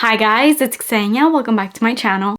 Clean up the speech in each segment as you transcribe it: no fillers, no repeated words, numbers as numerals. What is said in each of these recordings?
Hi guys, it's Ksenia. Welcome back to my channel.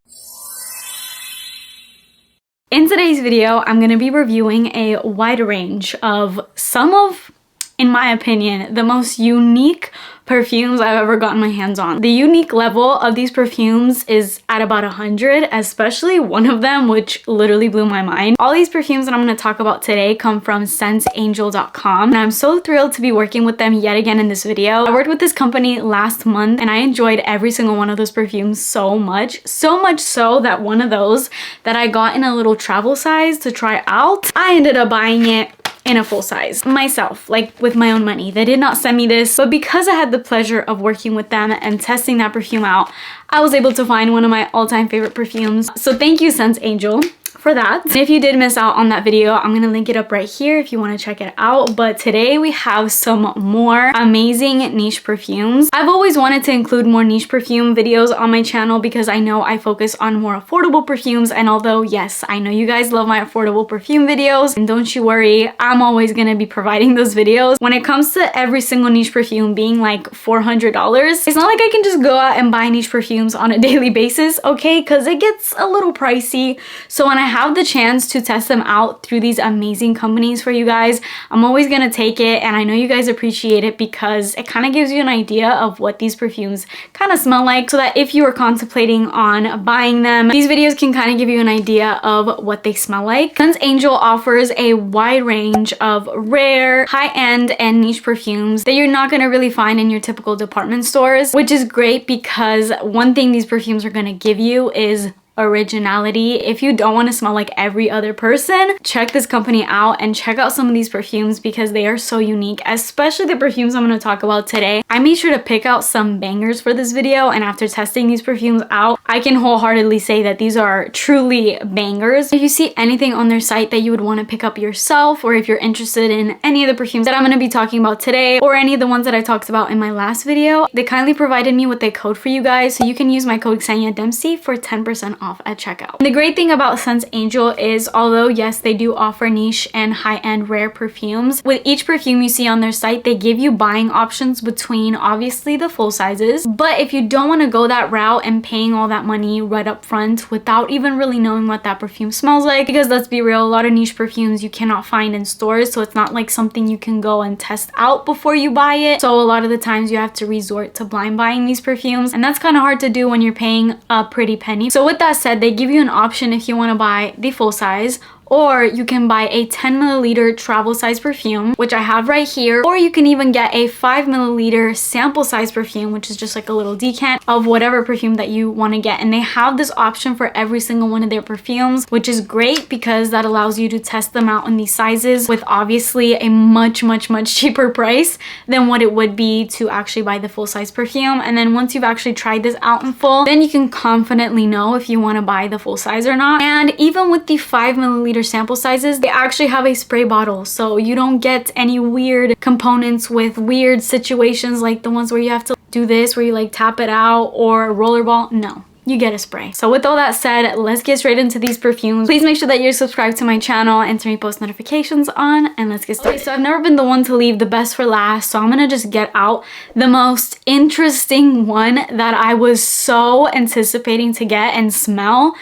In today's video, I'm going to be reviewing a wide range of some of, in my opinion, the most unique perfumes I've ever gotten my hands on. The unique level of these perfumes is at about 100, especially one of them, which literally blew my mind. All these perfumes that I'm going to talk about today come from SCENTsangel.com, and I'm so thrilled to be working with them yet again in this video. I worked with this company last month, and I enjoyed every single one of those perfumes so much so that one of those that I got in a little travel size to try out, I ended up buying it in a full size myself, like with my own money. They did not send me this, but because I had the pleasure of working with them and testing that perfume out, I was able to find one of my all-time favorite perfumes. So thank you, Scents Angel, for that. And if you did miss out on that video, I'm gonna link it up right here if you want to check it out. But today we have some more amazing niche perfumes. I've always wanted to include more niche perfume videos on my channel because I know I focus on more affordable perfumes, and although yes, I know you guys love my affordable perfume videos, and don't you worry, I'm always gonna be providing those videos. When it comes to every single niche perfume being like $400, it's not like I can just go out and buy niche perfumes on a daily basis, okay? Because it gets a little pricey. So when I have the chance to test them out through these amazing companies for you guys, I'm always gonna take it, and I know you guys appreciate it because it kind of gives you an idea of what these perfumes kind of smell like, so that if you are contemplating on buying them, these videos can kind of give you an idea of what they smell like. Scents Angel offers a wide range of rare, high-end, and niche perfumes that you're not gonna really find in your typical department stores, which is great because one thing these perfumes are gonna give you is originality. If you don't want to smell like every other person, check this company out and check out some of these perfumes because they are so unique, especially the perfumes I'm going to talk about today. I made sure to pick out some bangers for this video, and after testing these perfumes out, I can wholeheartedly say that these are truly bangers. If you see anything on their site that you would want to pick up yourself, or if you're interested in any of the perfumes that I'm going to be talking about today, or any of the ones that I talked about in my last video, they kindly provided me with a code for you guys, so you can use my code Ksenia Dempsey for 10% off at checkout. And the great thing about Scents Angel is, although yes, they do offer niche and high-end rare perfumes, with each perfume you see on their site, they give you buying options between obviously the full sizes. But if you don't want to go that route and paying all that money right up front without even really knowing what that perfume smells like, because let's be real, a lot of niche perfumes you cannot find in stores, so it's not like something you can go and test out before you buy it. So a lot of the times you have to resort to blind buying these perfumes, and that's kind of hard to do when you're paying a pretty penny. So with that said, they give you an option if you want to buy the full size, or you can buy a 10 milliliter travel size perfume, which I have right here, or you can even get a 5 milliliter sample size perfume, which is just like a little decant of whatever perfume that you want to get. And they have this option for every single one of their perfumes, which is great because that allows you to test them out in these sizes with obviously a much cheaper price than what it would be to actually buy the full size perfume. And then once you've actually tried this out in full, then you can confidently know if you want to buy the full size or not. And even with the 5 milliliter sample sizes, they actually have a spray bottle, so you don't get any weird components with weird situations like the ones where you have to do this, where you like tap it out, or rollerball. No, you get a spray. So with all that said, let's get straight into these perfumes. Please make sure that you're subscribed to my channel and turn your post notifications on, and let's get started. Okay, so I've never been the one to leave the best for last, so I'm gonna just get out the most interesting one that I was so anticipating to get and smell.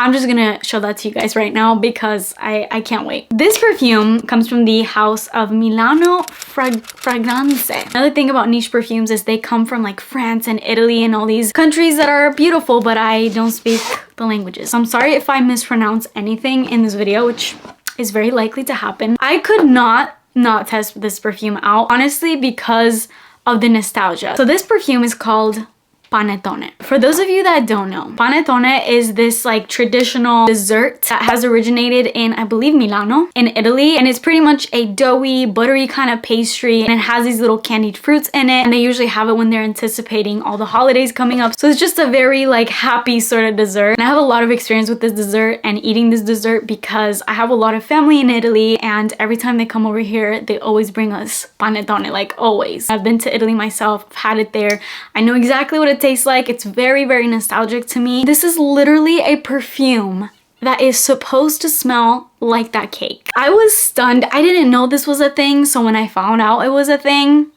I'm just gonna show that to you guys right now because I can't wait. This perfume comes from the house of Milano Fragranze. Another thing about niche perfumes is they come from like France and Italy and all these countries that are beautiful, but I don't speak the languages. So I'm sorry if I mispronounce anything in this video, which is very likely to happen. I could not test this perfume out, honestly, because of the nostalgia. So this perfume is called panettone. For those of you that don't know, panettone is this like traditional dessert that has originated in, I believe, Milano in Italy, and it's pretty much a doughy, buttery kind of pastry, and it has these little candied fruits in it, and they usually have it when they're anticipating all the holidays coming up. So it's just a very like happy sort of dessert, and I have a lot of experience with this dessert and eating this dessert because I have a lot of family in Italy, and every time they come over here, they always bring us panettone, like always. I've been to Italy myself, I've had it there. I know exactly what it tastes like. It's very nostalgic to me. This is literally a perfume that is supposed to smell like that cake. I was stunned. I didn't know this was a thing, so when I found out it was a thing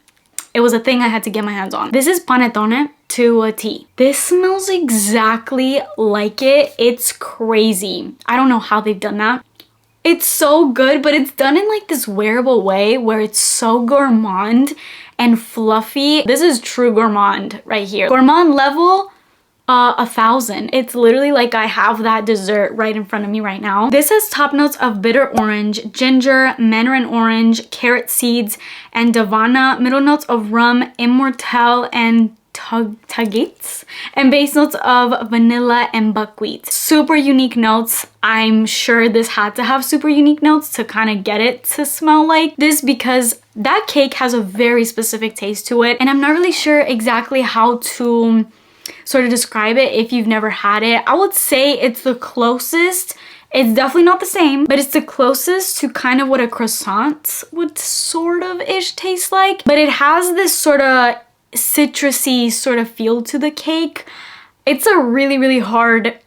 I had to get my hands on. This is panettone to a T. This smells exactly like it. It's crazy. I don't know how they've done that. It's so good, but it's done in like this wearable way where it's so gourmand and fluffy. This is true gourmand right here. Gourmand level 1000. It's literally like I have that dessert right in front of me right now. This has top notes of bitter orange, ginger, mandarin orange, carrot seeds, and davana. Middle notes of rum, immortelle, and tagates, and base notes of vanilla and buckwheat. Super unique notes. I'm sure this had to have super unique notes to kind of get it to smell like this, because that cake has a very specific taste to it, and I'm not really sure exactly how to sort of describe it if you've never had it. I would say it's the closest. It's definitely not the same, but it's the closest to kind of what a croissant would sort of ish taste like. But it has this sort of citrusy sort of feel to the cake. It's a really, really hard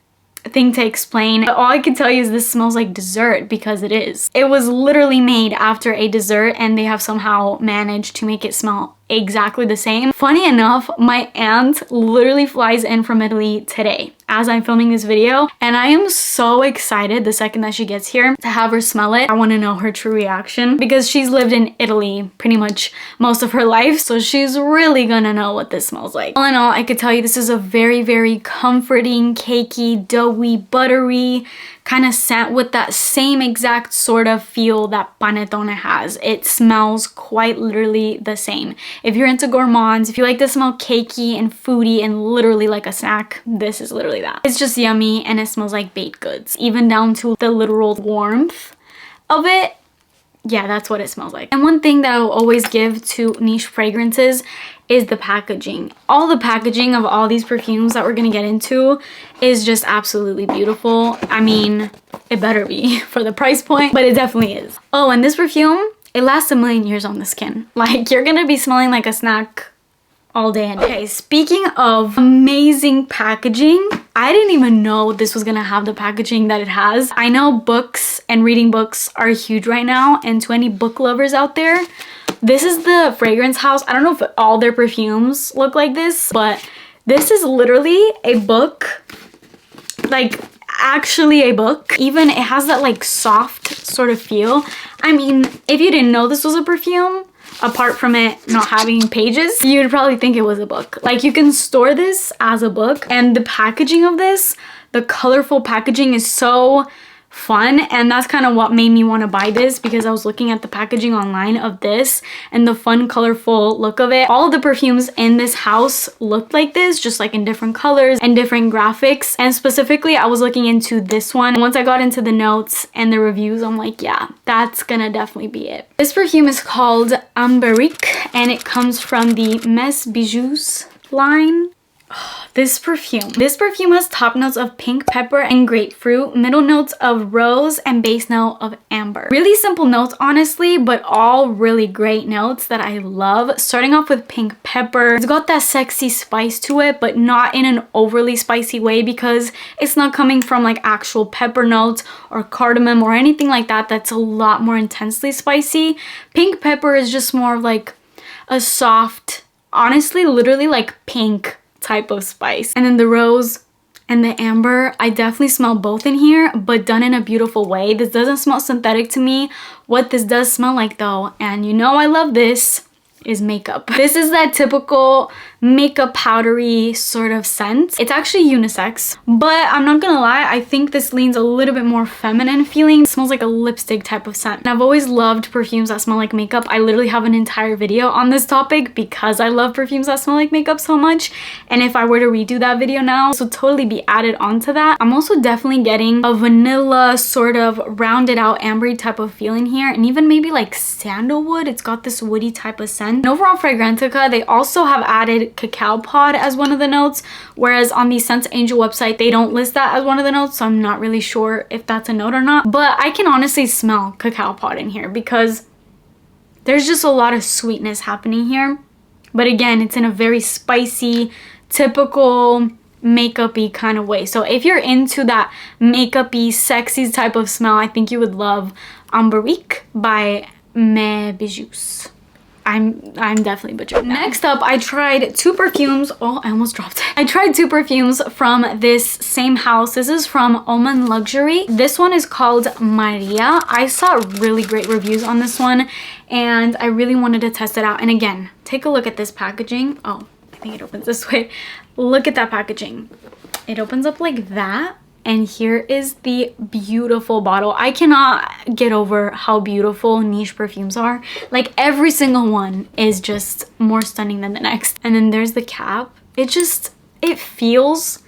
thing to explain. All I can tell you is this smells like dessert, because it is. It was literally made after a dessert, and they have somehow managed to make it smell exactly the same. Funny enough, my aunt literally flies in from Italy today as I'm filming this video, and I am so excited the second that she gets here to have her smell it. I want to know her true reaction, because she's lived in Italy pretty much most of her life, so she's really gonna know what this smells like. All in all, I could tell you this is a very, very comforting, cakey, doughy, buttery kind of scent with that same exact sort of feel that panettone has. It smells quite literally the same. If you're into gourmands, if you like to smell cakey and foodie and literally like a snack, this is literally that. It's just yummy, and it smells like baked goods, even down to the literal warmth of it. Yeah, that's what it smells like. And one thing that I'll always give to niche fragrances is the packaging. All the packaging of all these perfumes that we're gonna get into is just absolutely beautiful. I mean, it better be for the price point, but it definitely is. Oh, and this perfume, it lasts a million years on the skin. Like, you're gonna be smelling like a snack all day and okay, speaking of amazing packaging, I didn't even know this was gonna have the packaging that it has. I know books and reading books are huge right now, and to any book lovers out there, this is the fragrance house. I don't know if all their perfumes look like this, but this is literally a book, like actually a book. Even it has that like soft sort of feel. I mean, if you didn't know this was a perfume, apart from it not having pages, you'd probably think it was a book. Like, you can store this as a book, and the packaging of this, the colorful packaging is so fun, and that's kind of what made me want to buy this, because I was looking at the packaging online of this and the fun colorful look of it. All of the perfumes in this house looked like this, just like in different colors and different graphics, and specifically I was looking into this one. Once I got into the notes and the reviews, I'm like, yeah, that's gonna definitely be it. This perfume is called Amberique, and it comes from the Mes Bijoux line. This perfume has top notes of pink pepper and grapefruit, middle notes of rose, and base note of amber. Really simple notes, honestly, but all really great notes that I love. Starting off with pink pepper. It's got that sexy spice to it, but not in an overly spicy way, because it's not coming from like actual pepper notes or cardamom or anything like that that's a lot more intensely spicy. Pink pepper is just more of like a soft, honestly, literally like pink type of spice. And then the rose and the amber, I definitely smell both in here, but done in a beautiful way. This doesn't smell synthetic to me. What this does smell like though, and you know I love this, is makeup. This is that typical makeup powdery sort of scent. It's actually unisex, but I'm not gonna lie, I think this leans a little bit more feminine feeling. It smells like a lipstick type of scent. And I've always loved perfumes that smell like makeup. I literally have an entire video on this topic because I love perfumes that smell like makeup so much. And if I were to redo that video now, this would totally be added onto that. I'm also definitely getting a vanilla sort of rounded out ambery type of feeling here, and even maybe like sandalwood. It's got this woody type of scent. And overall Fragrantica, they also have added cacao pod as one of the notes, whereas on the Scents Angel website they don't list that as one of the notes, so I'm not really sure if that's a note or not. But I can honestly smell cacao pod in here because there's just a lot of sweetness happening here, but again, it's in a very spicy, typical makeup-y kind of way. So if you're into that makeup-y, sexy type of smell, I think you would love Amberique by Mes Bijoux. I'm definitely butchered. Next up, I tried two perfumes. Oh, I almost dropped it. I tried two perfumes from this same house. This is from GOURMAND Luxury. This one is called Maria. I saw really great reviews on this one and I really wanted to test it out. And again, take a look at this packaging. Oh, I think it opens this way. Look at that packaging. It opens up like that. And here is the beautiful bottle. I cannot get over how beautiful niche perfumes are. Like every single one is just more stunning than the next. And then there's the cap. It feels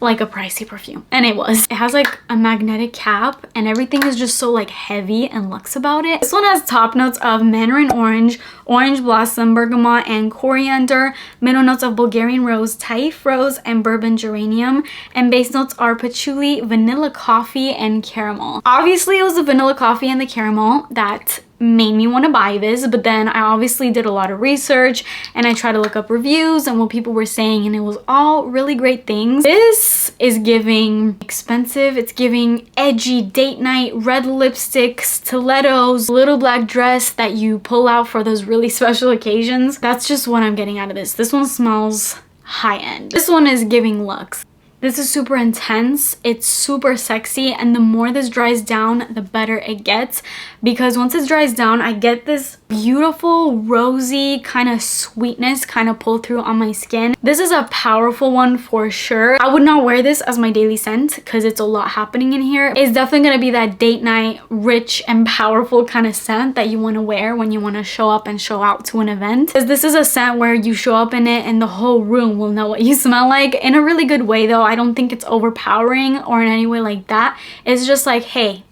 like a pricey perfume, and it was. It has like a magnetic cap and everything is just so like heavy and luxe about it. This one has top notes of mandarin orange, orange blossom, bergamot, and coriander. Middle notes of Bulgarian rose, Taif rose, and bourbon geranium. And base notes are patchouli, vanilla coffee, and caramel. Obviously, it was the vanilla coffee and the caramel that made me want to buy this, but then I obviously did a lot of research and I tried to look up reviews and what people were saying, and it was all really great things. This is giving expensive, it's giving edgy date night, red lipstick, stilettos, little black dress that you pull out for those really special occasions. That's just what I'm getting out of this. This one smells high-end. This one is giving luxe. This is super intense, it's super sexy, and the more this dries down, the better it gets, because once it dries down, I get this beautiful rosy kind of sweetness kind of pull through on my skin. This is a powerful one for sure. I would not wear this as my daily scent because it's a lot happening in here. It's definitely going to be that date night, rich and powerful kind of scent that you want to wear when you want to show up and show out to an event. Because this is a scent where you show up in it and the whole room will know what you smell like, in a really good way though. I don't think it's overpowering or in any way like that. It's just like, hey,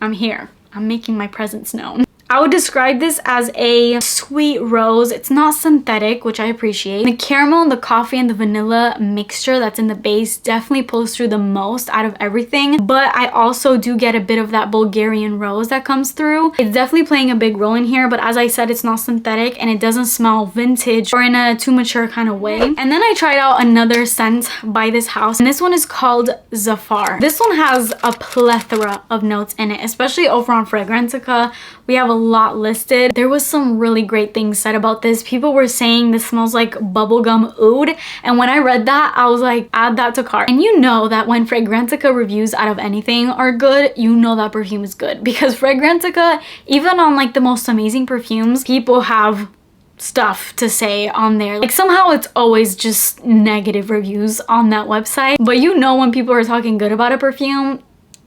I'm here. I'm making my presence known. I would describe this as a sweet rose. It's not synthetic, which I appreciate. The caramel, the coffee, and the vanilla mixture that's in the base definitely pulls through the most out of everything. But I also do get a bit of that Bulgarian rose that comes through. It's definitely playing a big role in here, but as I said, it's not synthetic and it doesn't smell vintage or in a too mature kind of way. And then I tried out another scent by this house, and this one is called Zafar. This one has a plethora of notes in it, especially over on Fragrantica. We have a lot listed. There was some really great things said about this. People were saying this smells like bubblegum oud, and when I read that, I was like, add that to cart. And you know that when Fragrantica reviews out of anything are good, you know that perfume is good, because Fragrantica, even on like the most amazing perfumes, people have stuff to say on there. Like somehow it's always just negative reviews on that website, but you know when people are talking good about a perfume,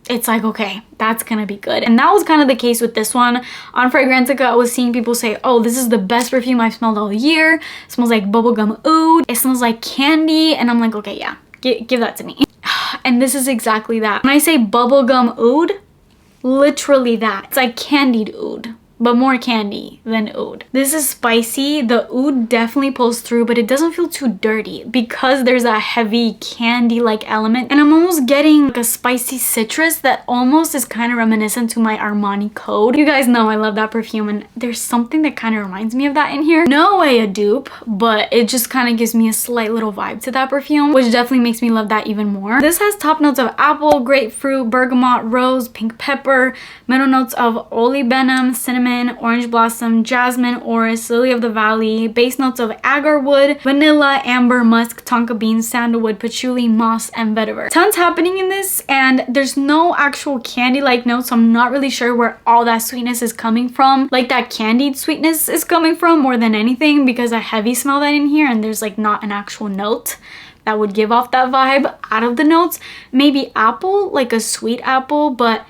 it's like, okay, that's gonna be good. And that was kind of the case with this one. On Fragrantica, I was seeing people say, oh, this is the best perfume I've smelled all year. It smells like bubblegum oud. It smells like candy. And I'm like, okay, yeah, give that to me. And this is exactly that. When I say bubblegum oud, literally that. It's like candied oud, but more candy than oud. This is spicy. The oud definitely pulls through, but it doesn't feel too dirty because there's a heavy candy-like element. And I'm almost getting like a spicy citrus that almost is kind of reminiscent to my Armani Code. You guys know I love that perfume, and there's something that kind of reminds me of that in here. No way a dupe, but it just kind of gives me a slight little vibe to that perfume, which definitely makes me love that even more. This has top notes of apple, grapefruit, bergamot, rose, pink pepper, middle notes of olibanum, cinnamon, orange blossom, jasmine, orris, lily of the valley, base notes of agar wood, vanilla, amber, musk, tonka bean, sandalwood, patchouli, moss, and vetiver. Tons happening in this, and there's no actual candy-like notes, so I'm not really sure where all that sweetness is coming from. Like that candied sweetness is coming from more than anything, because I heavy smell that in here and there's like not an actual note that would give off that vibe out of the notes. Maybe apple, like a sweet apple, but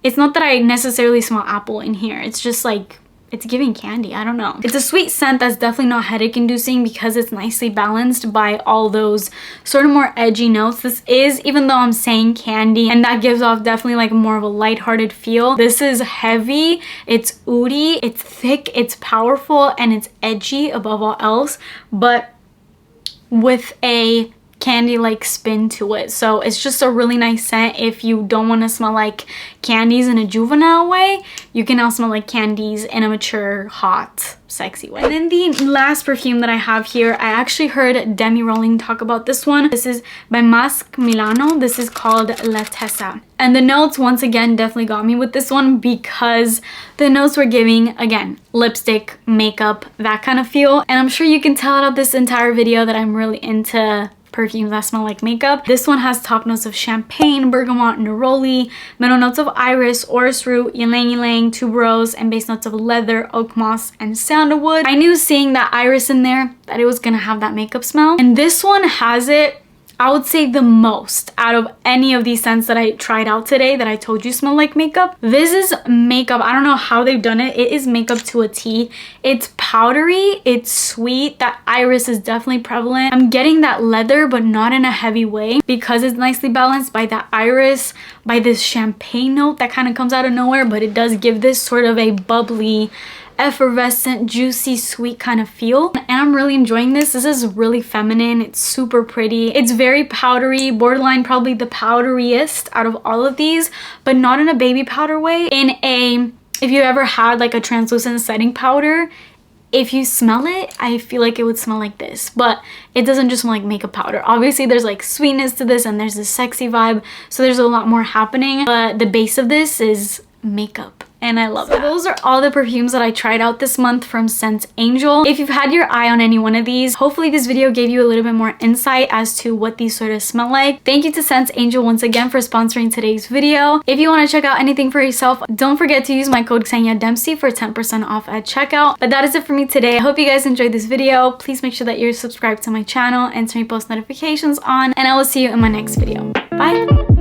it's not that I necessarily smell apple in here. It's just like, it's giving candy. I don't know. It's a sweet scent that's definitely not headache inducing because it's nicely balanced by all those sort of more edgy notes. This is, even though I'm saying candy, and that gives off definitely like more of a lighthearted feel, this is heavy, it's oudy, it's thick, it's powerful, and it's edgy above all else, but with a candy-like spin to it. So it's just a really nice scent if you don't want to smell like candies in a juvenile way. You can now smell like candies in a mature, hot, sexy way. And then the last perfume that I have here, I actually heard Demi Rowling talk about this one. This is by Mask Milano. This is called La Tessa. And the notes, once again, definitely got me with this one because the notes were giving, again, lipstick, makeup, that kind of feel. And I'm sure you can tell out of this entire video that I'm really into perfumes that smell like makeup. This one has top notes of champagne, bergamot, neroli, middle notes of iris, orris root, ylang ylang, tuberose, and base notes of leather, oak moss, and sandalwood. I knew seeing that iris in there that it was gonna have that makeup smell. And this one has it, I would say, the most out of any of these scents that I tried out today that I told you smell like makeup. This is makeup. I don't know how they've done it. It is makeup to a T. It's powdery, it's sweet. That iris is definitely prevalent. I'm getting that leather, but not in a heavy way because it's nicely balanced by that iris, by this champagne note that kind of comes out of nowhere, but it does give this sort of a bubbly, effervescent, juicy, sweet kind of feel. And I'm really enjoying this. This is really feminine. It's super pretty. It's very powdery, borderline probably the powderiest out of all of these, but not in a baby powder way. In a, if you ever had like a translucent setting powder, if you smell it, I feel like it would smell like this, but it doesn't just smell like makeup powder. Obviously there's like sweetness to this and there's this sexy vibe, so there's a lot more happening, but the base of this is makeup. And I love that. So those are all the perfumes that I tried out this month from Scents Angel. If you've had your eye on any one of these, hopefully this video gave you a little bit more insight as to what these sort of smell like. Thank you to Scents Angel once again for sponsoring today's video. If you want to check out anything for yourself, don't forget to use my code Xenia Dempsey for 10% off at checkout. But that is it for me today. I hope you guys enjoyed this video. Please make sure that you're subscribed to my channel and turn your post notifications on, and I will see you in my next video. Bye!